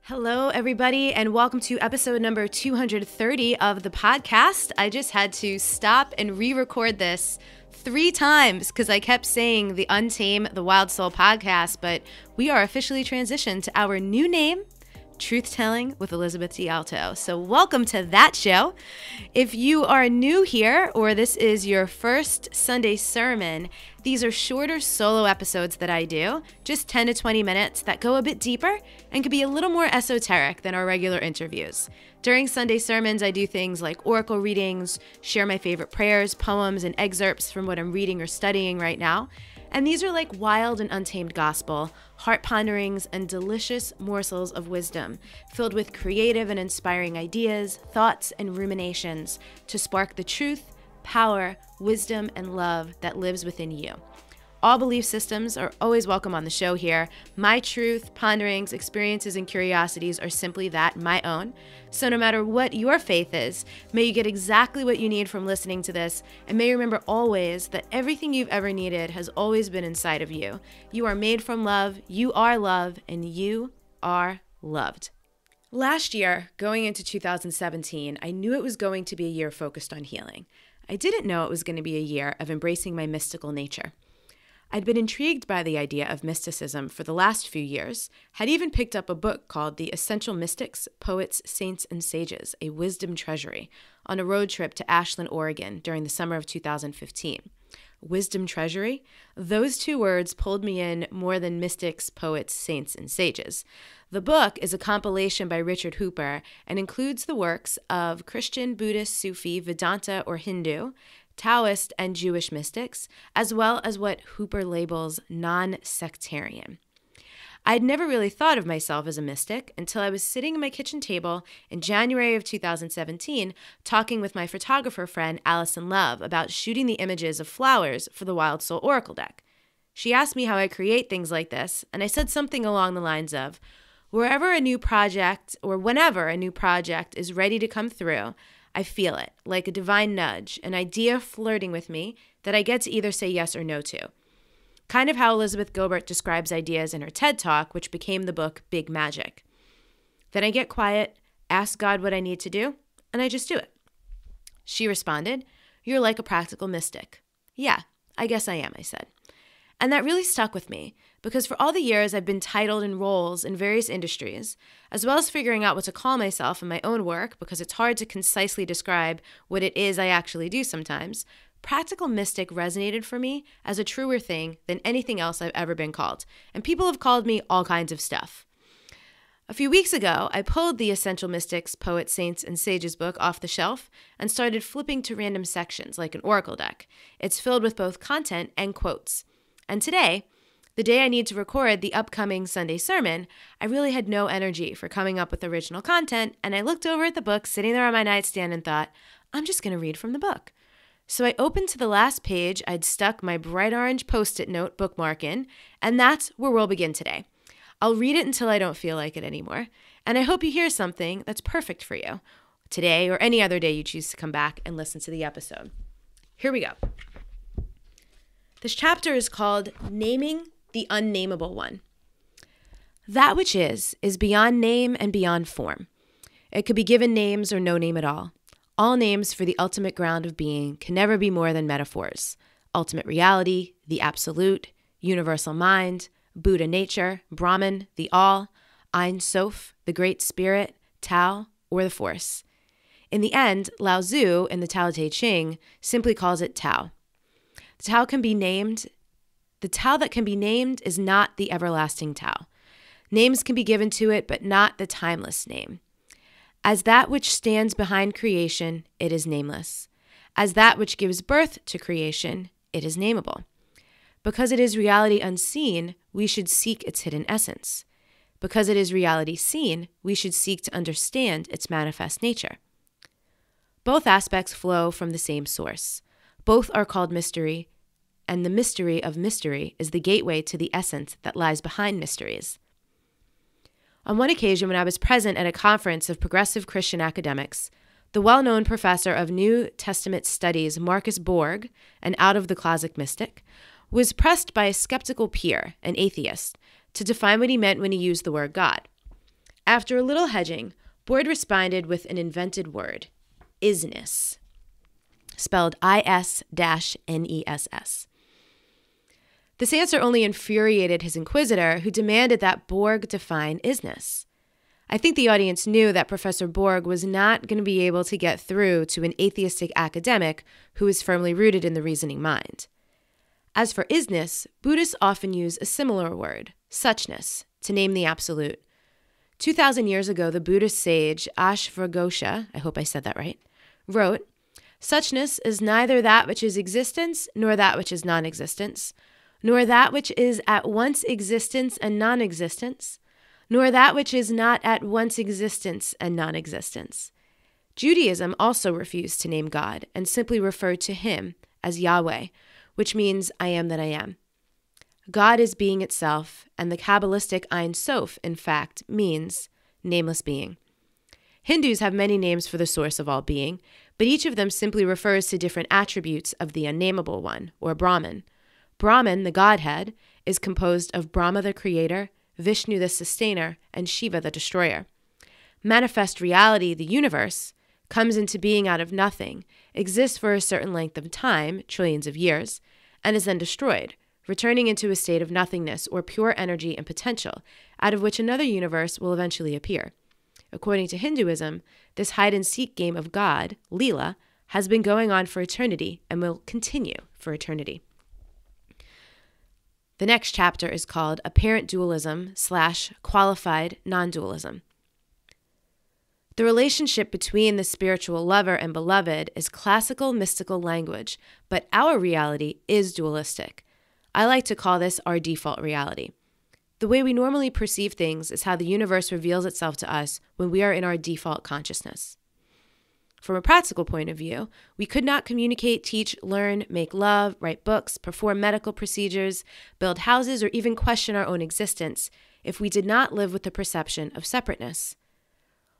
Hello, everybody, and welcome to episode number 230 of the podcast. I just had to stop and re-record this 3 times because I kept saying the Untame the Wild Soul podcast, but we are officially transitioned to our new name, Truth Telling with Elizabeth D'Alto. So welcome to that show. If you are new here or this is your first Sunday sermon, these are shorter solo episodes that I do, just 10 to 20 minutes that go a bit deeper and can be a little more esoteric than our regular interviews. During Sunday sermons, I do things like oracle readings, share my favorite prayers, poems, and excerpts from what I'm reading or studying right now. And these are like wild and untamed gospel, heart ponderings, and delicious morsels of wisdom, filled with creative and inspiring ideas, thoughts, and ruminations to spark the truth, power, wisdom, and love that lives within you. All belief systems are always welcome on the show here. My truth, ponderings, experiences, and curiosities are simply that, my own. So no matter what your faith is, may you get exactly what you need from listening to this, and may you remember always that everything you've ever needed has always been inside of you. You are made from love, you are love, and you are loved. Last year, going into 2017, I knew it was going to be a year focused on healing. I didn't know it was going to be a year of embracing my mystical nature. I'd been intrigued by the idea of mysticism for the last few years, had even picked up a book called The Essential Mystics, Poets, Saints, and Sages, a Wisdom Treasury, on a road trip to Ashland, Oregon during the summer of 2015. Wisdom Treasury? Those 2 words pulled me in more than mystics, poets, saints, and sages. The book is a compilation by Richard Hooper and includes the works of Christian, Buddhist, Sufi, Vedanta, or Hindu, Taoist, and Jewish mystics, as well as what Hooper labels non-sectarian. I'd never really thought of myself as a mystic until I was sitting at my kitchen table in January of 2017 talking with my photographer friend Allison Love about shooting the images of flowers for the Wild Soul Oracle deck. She asked me how I create things like this, and I said something along the lines of, whenever a new project is ready to come through, I feel it, like a divine nudge, an idea flirting with me that I get to either say yes or no to. Kind of how Elizabeth Gilbert describes ideas in her TED Talk, which became the book Big Magic. Then I get quiet, ask God what I need to do, and I just do it. She responded, "You're like a practical mystic." "Yeah, I guess I am," I said. And that really stuck with me, because for all the years I've been titled in roles in various industries, as well as figuring out what to call myself in my own work, because it's hard to concisely describe what it is I actually do sometimes, practical mystic resonated for me as a truer thing than anything else I've ever been called, and people have called me all kinds of stuff. A few weeks ago, I pulled the Essential Mystics, Poets, Saints, and Sages book off the shelf and started flipping to random sections like an oracle deck. It's filled with both content and quotes. And today, the day I need to record the upcoming Sunday sermon, I really had no energy for coming up with original content, and I looked over at the book sitting there on my nightstand and thought, I'm just going to read from the book. So I opened to the last page I'd stuck my bright orange Post-it note bookmark in, and that's where we'll begin today. I'll read it until I don't feel like it anymore, and I hope you hear something that's perfect for you today or any other day you choose to come back and listen to the episode. Here we go. This chapter is called Naming the Unnameable One. That which is beyond name and beyond form. It could be given names or no name at all. All names for the ultimate ground of being can never be more than metaphors. Ultimate reality, the absolute, universal mind, Buddha nature, Brahman, the all, Ein Sof, the great spirit, Tao, or the force. In the end, Lao Tzu in the Tao Te Ching simply calls it Tao. The Tao that can be named is not the everlasting Tao. Names can be given to it, but not the timeless name. As that which stands behind creation, it is nameless. As that which gives birth to creation, it is nameable. Because it is reality unseen, we should seek its hidden essence. Because it is reality seen, we should seek to understand its manifest nature. Both aspects flow from the same source. Both are called mystery, and the mystery of mystery is the gateway to the essence that lies behind mysteries. On one occasion, when I was present at a conference of progressive Christian academics, the well-known professor of New Testament studies, Marcus Borg, an out-of-the-closet mystic, was pressed by a skeptical peer, an atheist, to define what he meant when he used the word God. After a little hedging, Boyd responded with an invented word, isness, spelled is-ness. This answer only infuriated his inquisitor, who demanded that Borg define isness. I think the audience knew that Professor Borg was not going to be able to get through to an atheistic academic who is firmly rooted in the reasoning mind. As for isness, Buddhists often use a similar word, suchness, to name the absolute. 2,000 years ago, the Buddhist sage Ashvaghosha, I hope I said that right, wrote, "Suchness is neither that which is existence nor that which is non-existence, nor that which is at once existence and non-existence, nor that which is not at once existence and non-existence." Judaism also refused to name God and simply referred to him as Yahweh, which means I am that I am. God is being itself, and the Kabbalistic Ein Sof, in fact, means nameless being. Hindus have many names for the source of all being, but each of them simply refers to different attributes of the unnameable one, or Brahman. Brahman, the Godhead, is composed of Brahma the creator, Vishnu the sustainer, and Shiva the destroyer. Manifest reality, the universe, comes into being out of nothing, exists for a certain length of time, trillions of years, and is then destroyed, returning into a state of nothingness or pure energy and potential, out of which another universe will eventually appear. According to Hinduism, this hide-and-seek game of God, Leela, has been going on for eternity and will continue for eternity. The next chapter is called Apparent Dualism / Qualified Non-Dualism. The relationship between the spiritual lover and beloved is classical mystical language, but our reality is dualistic. I like to call this our default reality. The way we normally perceive things is how the universe reveals itself to us when we are in our default consciousness. From a practical point of view, we could not communicate, teach, learn, make love, write books, perform medical procedures, build houses, or even question our own existence if we did not live with the perception of separateness.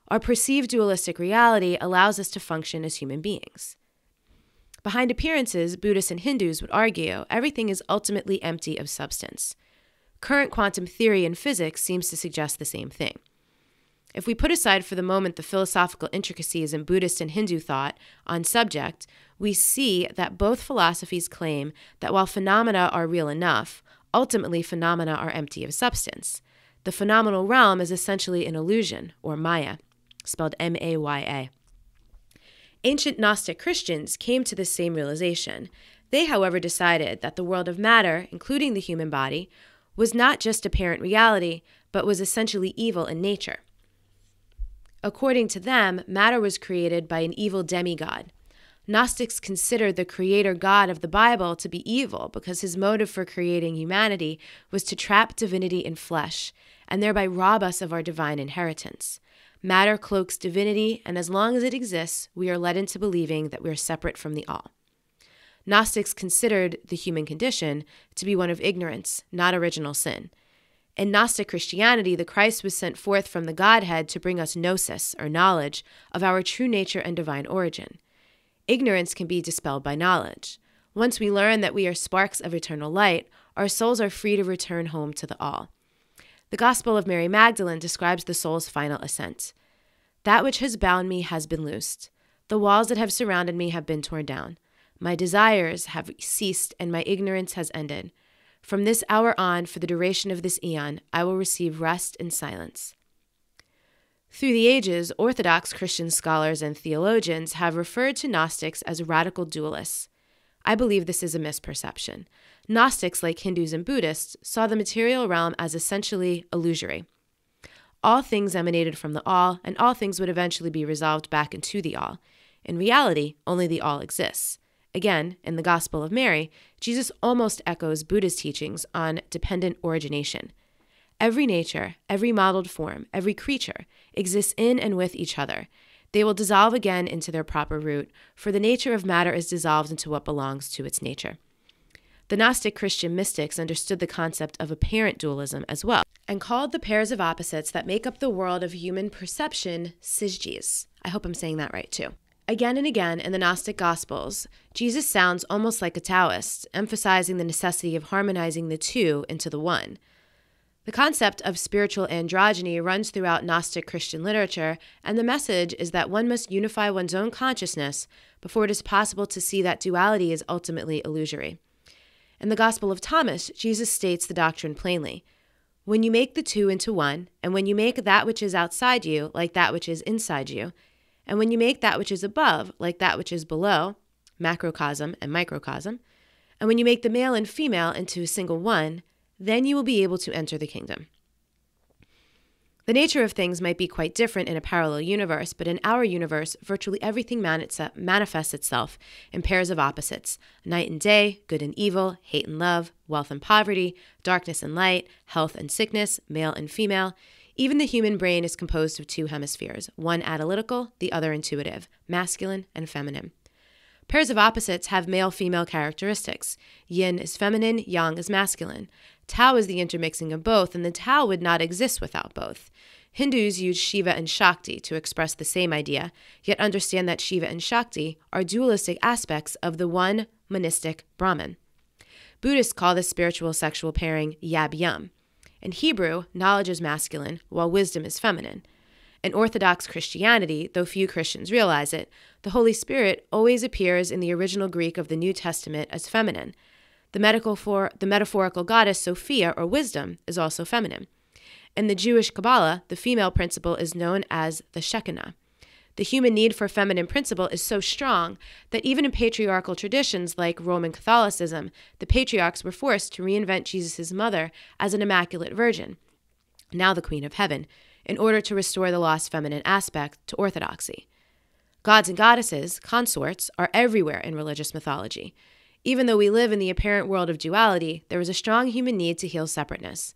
Our perceived dualistic reality allows us to function as human beings. Behind appearances, Buddhists and Hindus would argue everything is ultimately empty of substance. Current quantum theory and physics seems to suggest the same thing. If we put aside for the moment the philosophical intricacies in Buddhist and Hindu thought on subject, we see that both philosophies claim that while phenomena are real enough, ultimately phenomena are empty of substance. The phenomenal realm is essentially an illusion, or Maya, spelled M-A-Y-A. Ancient Gnostic Christians came to this same realization. They, however, decided that the world of matter, including the human body, was not just apparent reality, but was essentially evil in nature. According to them, matter was created by an evil demigod. Gnostics considered the creator God of the Bible to be evil because his motive for creating humanity was to trap divinity in flesh and thereby rob us of our divine inheritance. Matter cloaks divinity, and as long as it exists, we are led into believing that we are separate from the all. Gnostics considered the human condition to be one of ignorance, not original sin. In Gnostic Christianity, the Christ was sent forth from the Godhead to bring us gnosis, or knowledge, of our true nature and divine origin. Ignorance can be dispelled by knowledge. Once we learn that we are sparks of eternal light, our souls are free to return home to the all. The Gospel of Mary Magdalene describes the soul's final ascent. That which has bound me has been loosed. The walls that have surrounded me have been torn down. My desires have ceased and my ignorance has ended. From this hour on, for the duration of this eon, I will receive rest and silence. Through the ages, Orthodox Christian scholars and theologians have referred to Gnostics as radical dualists. I believe this is a misperception. Gnostics, like Hindus and Buddhists, saw the material realm as essentially illusory. All things emanated from the all, and all things would eventually be resolved back into the all. In reality, only the all exists. Again, in the Gospel of Mary, Jesus almost echoes Buddha's teachings on dependent origination. Every nature, every modeled form, every creature exists in and with each other. They will dissolve again into their proper root, for the nature of matter is dissolved into what belongs to its nature. The Gnostic Christian mystics understood the concept of apparent dualism as well, and called the pairs of opposites that make up the world of human perception syzygies. I hope I'm saying that right too. Again and again in the Gnostic Gospels, Jesus sounds almost like a Taoist, emphasizing the necessity of harmonizing the two into the one. The The concept of spiritual androgyny runs throughout Gnostic Christian literature, and the message is that one must unify one's own consciousness before it is possible to see that duality is ultimately illusory. In the Gospel of Thomas, Jesus states the doctrine plainly. When you make the two into one, and when you make that which is outside you like that which is inside you, and when you make that which is above like that which is below, macrocosm and microcosm, and when you make the male and female into a single one, then you will be able to enter the kingdom. The nature of things might be quite different in a parallel universe, but in our universe, virtually everything manifests itself in pairs of opposites: night and day, good and evil, hate and love, wealth and poverty, darkness and light, health and sickness, male and female. Even the human brain is composed of two hemispheres, one analytical, the other intuitive, masculine and feminine. Pairs of opposites have male-female characteristics. Yin is feminine, yang is masculine. Tao is the intermixing of both, and the Tao would not exist without both. Hindus use Shiva and Shakti to express the same idea, yet understand that Shiva and Shakti are dualistic aspects of the one monistic Brahman. Buddhists call this spiritual sexual pairing yab-yum. In Hebrew, knowledge is masculine, while wisdom is feminine. In Orthodox Christianity, though few Christians realize it, the Holy Spirit always appears in the original Greek of the New Testament as feminine. The metaphorical goddess Sophia, or wisdom, is also feminine. In the Jewish Kabbalah, the female principle is known as the Shekinah. The human need for feminine principle is so strong that even in patriarchal traditions like Roman Catholicism, the patriarchs were forced to reinvent Jesus' mother as an immaculate virgin, now the Queen of Heaven, in order to restore the lost feminine aspect to orthodoxy. Gods and goddesses, consorts, are everywhere in religious mythology. Even though we live in the apparent world of duality, there is a strong human need to heal separateness.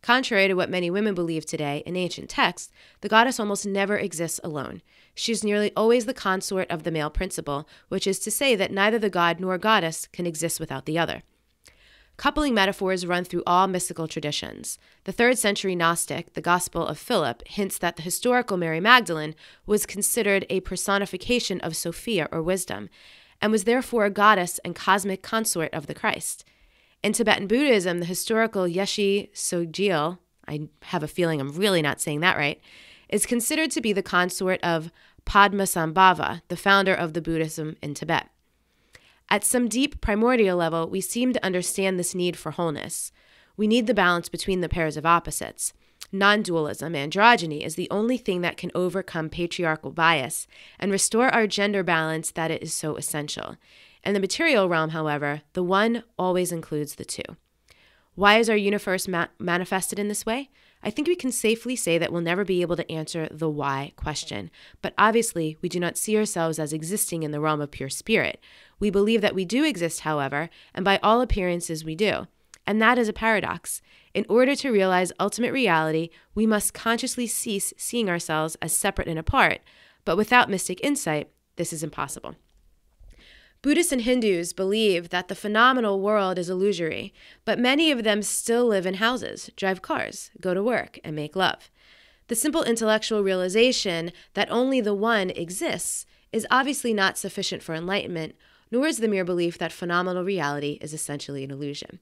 Contrary to what many women believe today in ancient texts, the goddess almost never exists alone. She is nearly always the consort of the male principle, which is to say that neither the god nor goddess can exist without the other. Coupling metaphors run through all mystical traditions. The 3rd century Gnostic, the Gospel of Philip, hints that the historical Mary Magdalene was considered a personification of Sophia, or wisdom, and was therefore a goddess and cosmic consort of the Christ. In Tibetan Buddhism, the historical Yeshe Tsogyal, I have a feeling I'm really not saying that right, is considered to be the consort of Padmasambhava, the founder of the Buddhism in Tibet. At some deep primordial level, we seem to understand this need for wholeness. We need the balance between the pairs of opposites. Non-dualism, androgyny, is the only thing that can overcome patriarchal bias and restore our gender balance that it is so essential. In the material realm, however, the one always includes the two. Why is our universe manifested in this way? I think we can safely say that we'll never be able to answer the why question, but obviously we do not see ourselves as existing in the realm of pure spirit. We believe that we do exist, however, and by all appearances we do. And that is a paradox. In order to realize ultimate reality, we must consciously cease seeing ourselves as separate and apart, but without mystic insight, this is impossible. Buddhists and Hindus believe that the phenomenal world is illusory, but many of them still live in houses, drive cars, go to work, and make love. The simple intellectual realization that only the one exists is obviously not sufficient for enlightenment, nor is the mere belief that phenomenal reality is essentially an illusion.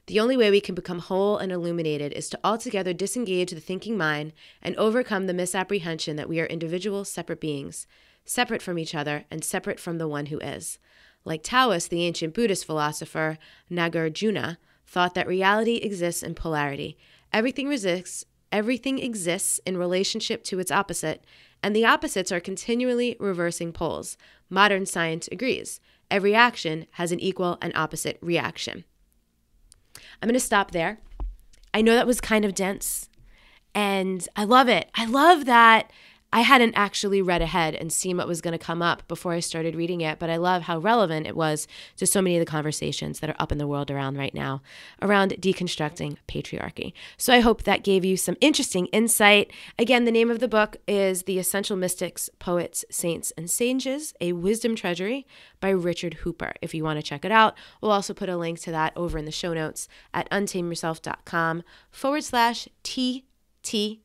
The only way we can become whole and illuminated is to altogether disengage the thinking mind and overcome the misapprehension that we are individual, separate beings, separate from each other and separate from the one who is. Like Taoist, the ancient Buddhist philosopher Nagarjuna thought that reality exists in polarity. Everything exists in relationship to its opposite, and the opposites are continually reversing poles. Modern science agrees. Every action has an equal and opposite reaction. I'm going to stop there. I know that was kind of dense, and I love it. I love that I hadn't actually read ahead and seen what was going to come up before I started reading it, but I love how relevant it was to so many of the conversations that are up in the world around right now around deconstructing patriarchy. So I hope that gave you some interesting insight. Again, the name of the book is The Essential Mystics, Poets, Saints, and Sages, a Wisdom Treasury by Richard Hooper. If you want to check it out, we'll also put a link to that over in the show notes at untameyourself.com/TT-230.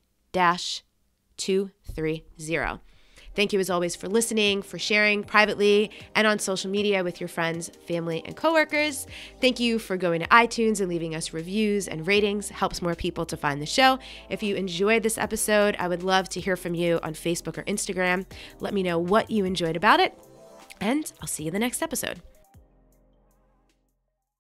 Thank you as always for listening, for sharing privately and on social media with your friends, family, and coworkers. Thank you for going to iTunes and leaving us reviews and ratings. It helps more people to find the show. If you enjoyed this episode, I would love to hear from you on Facebook or Instagram. Let me know what you enjoyed about it, and I'll see you in the next episode.